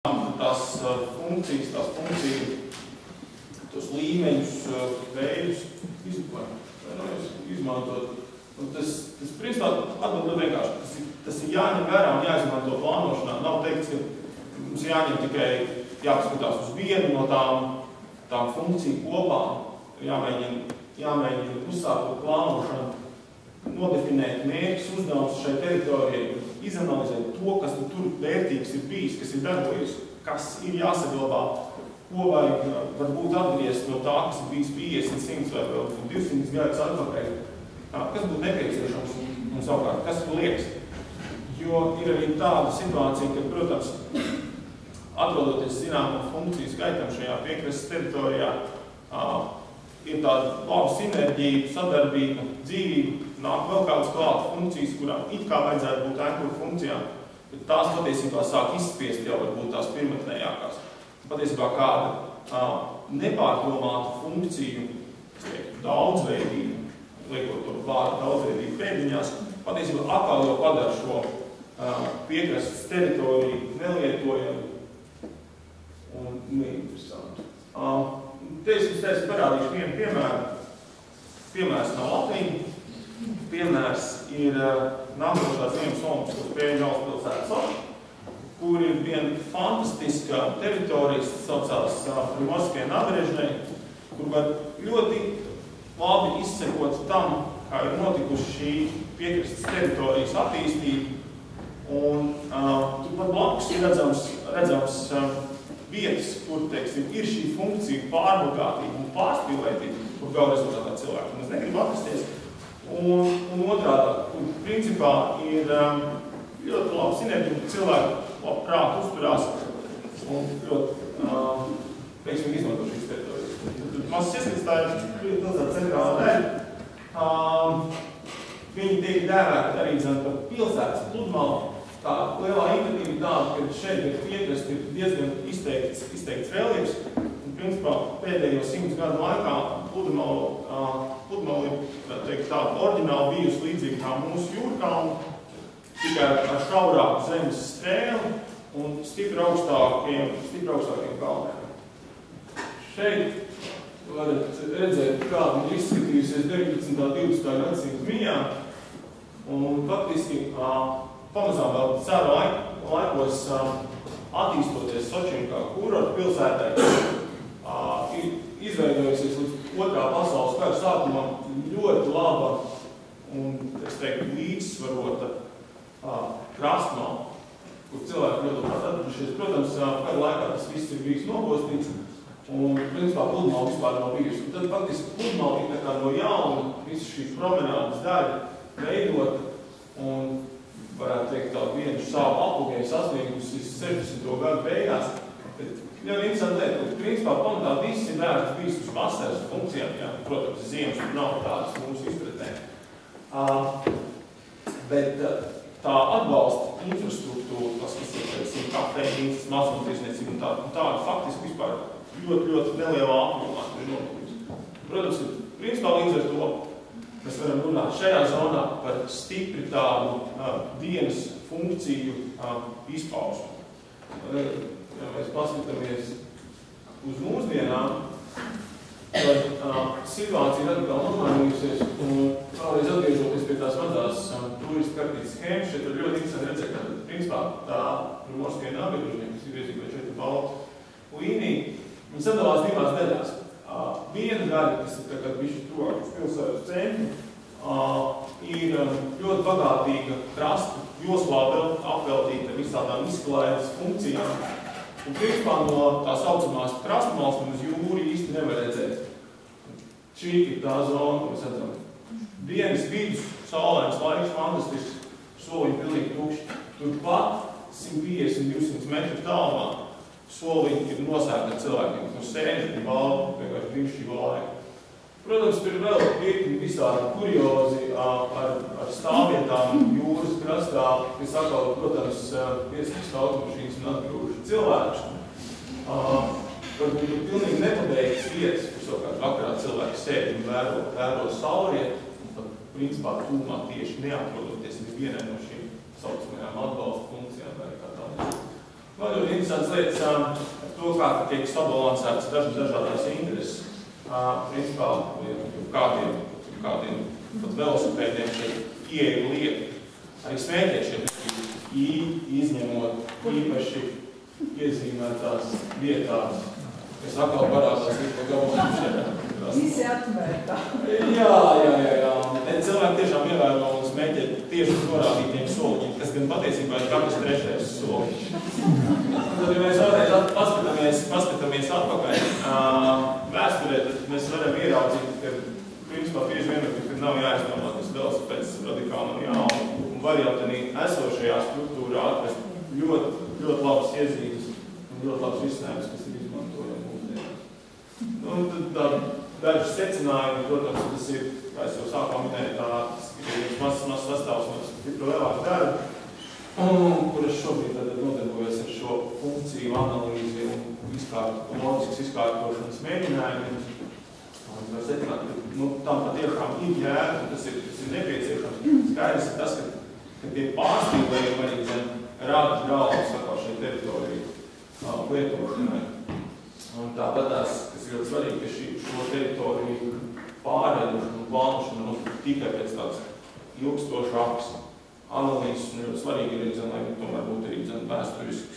tās funkcijas, tos līmeņus, veidus izmantot. Tas principā atbild vienkārši. Tas ir jāņem vērā un jāizmanto plānošanā. Nav teikts, ka mums jāņem tikai jāpaskatās uz vienu no tām funkciju kopām. Jāmēģina uzsākot plānošanu, nodefinēt mērķus, uzdevumus šai teritorijai, izanalizēt to, kas tur vērtīgs ir bijis, kas ir darbojies, kas ir jāsaglabā, ko vajag varbūt atgriezt no tā, kas ir bijis 50, 100 vai vēl 200 gadus atpakaļ. Kas būtu nepieciešams un savukārt, kas ir liekas. Jo ir arī tāda situācija, ka, protams, atrodoties zināmu funkciju skaitam šajā piekrastes teritorijā, ir tāda laba sinerģija, sadarbība, dzīvība, nāk vēl kādas klāta funkcijas, kurām it kā vajadzētu būt ēkuru funkcijām, bet tās patiesībā sāk izspiest jau varbūt tās pirmatnējākās. Patiesībā kāda nepārdomāta funkciju daudzveidība, liekot to vārdu daudzveidību pēdiņās, patiesībā atkal jau padara šo piekrastes teritoriju nelietojamu un neinteresantu. Te es jums parādīšu vienu piemēru. Piemērs nav Latvija. Piemērs ir nākošā Ziemas Olimpiskos spēļu galvaspilsēta, kur ir viena fantastiska teritorija, saucās Primorskie nabrežņai, kur var ļoti labi izsekot tam, kā ir notikuši šī piekrastes teritorijas attīstība. Un turpat blakus ir redzams vietas, kur, teiksim, ir šī funkcija pārbagātība un pārspīlētība, kur gala rezultātā cilvēki mēs negrib atrasties. Un otrādā, kur principā ir ļoti laba sinerģija, cilvēki labprāt uzturās un ļoti veiksmīgi izmanto šīs teritorijas. Mazas ieskats tā ir pilsētas centrālā daļa. Viņi tiek dēvēti arī par pilsētas pludmali. Tā lielā iniciatīva tāda, ka šeit piekrasti ir diezgan izteikts reliefs. Un, principā, pēdējo 100 gadu laikā pludmali ir tāda oriģināli bijusi līdzīga kā mūsu jūrkalna, tikai ar šaurāku zemes strēli un stipri augstākiem kalniem. Šeit varat redzēt, kāda ir izskatījusies 19. un 20. gadsimta mijā. Un faktiski pamazām vēl ceru laikos attīstoties Sočim kā kurortu pilsētai, ir izveidojusies līdz otrā pasaules kara sākumā ļoti laba un, es teiktu, līdzsvarota krastmala, kur cilvēki ļoti labāk atradušies. Protams, kara laikā tas viss ir bijis nogostīts un, principā, pludmala vispār nav bijusi. Un tad faktiski pludmala ir tā kā no jauna visu šīs promenādes daļa veidot un varētu teikt, tādu vienu savu apogēju sasniegusi 60. gadu beigās. Ļoti interesanti lieta, ka principā pamatā viss ir vērsts bijis uz vasaras funkcijām, jā, protams, ziemas nav tādas mūsu izpratnē. Bet tā atbalsta infrastruktūra, kas ir, kafejnīcas, mazumtirdzniecība un tāda faktiski vispār ļoti nelielā apjomā ir notikusi. Protams, ka principā līdz ar to mēs varam runāt šajā zonā par stipri tādu dienas funkciju izpausmu. Ja mēs paskatāmies uz mūsdienām, tad situācija radikāli nomainījusies un vēlreiz atgriežoties pie tās mazās turistu kartītes schēmas, šeit ir ļoti interesanti redzēt, ka principā tā Primorskie nabrežņi, kas ir iezīmēta šeit balta līnija, viņi sadalās divās daļās. Viena daļa, kas ir tagad bišķi tuvāk uz pilsētas centru, ir ļoti bagātīga krastu joslā apveltīta visādām izklaides funkcijām. Un principā no tā saucamās krastmalas uz jūri īsti nevar redzēt. Šī ir tā zona, ko mēs redzam. Dienas vidus, saulains laiks, fantastisks, soliņi pilnīgi tukšķi. Turpat 150-200 metru tālumā soliņi ir nosēgti ar cilvēkiem, kur sēž un valda vienkārši brīnišķīgo laiku. Protams, tur ir vēl virkni visādi kuriozi ar stāvvietām jūras krastā, kas atkal, protams, iesaist automašīnas un atgrūžu cilvēkus. Varbūt ir pilnīgi nepabeigts vietas, kur savukārt vakarā cilvēki sēž un vēro saulrietu, un pat, principā, tūmā tieši neatrodoties nevienai no šīm saucamajām atbalsta funkcijām vai kā tādā. Man ļoti interesants lietas ar to, kā tiek sabalansētas dažādās intereses. Principā, kādiem pat velosipēdiem šeit ieeja lieta. Arī smēķēt šeit izņemot īpaši iezīmētās vietās, kas atkal parādās pa gabaliem šeit. Visi atvērtā. Jā. Cilvēki tiešām ievēro un smēķē tieši uz norādītiem soliņiem, kas gan patiesībā ir katrs trešais soliņš. Tad, ja mēs vēlreiz paskatāmies atpakaļ vēsturē, tad mēs varam ieraudzīt, ka principā bieži vien, kad nav jāizdomā tas velosipēds radikāli un jaunu, un var jau tādā esošajā struktūrā atrast ļoti labas iezīmes un ļoti labas risinājumus, kas ir izmantojami mūsdienās. Tad daži secinājumi, protams, tas ir, kā es jau sākumā minēju, tas ir mazs sastāvs no stipri lielāka darba, kuras šobrīd nodarbojas ar šo funkciju analīzi un loģiskas izkārtošanas mēģinājumiem. Var secināt, ka tam patiešām ir jēga, un tas ir nepieciešams. Skaidrs ir tas, ka tie pārstīvējumi arī rāda draudus šai teritoriju lietošanai. Un tāpat tās, kas ir ļoti svarīgi, ka šo teritoriju pārēdušana un plānošana tikai pēc tāds ilgstošāks analīzes, un ļoti svarīgi ir, lai tomēr būtu arī vēsturiski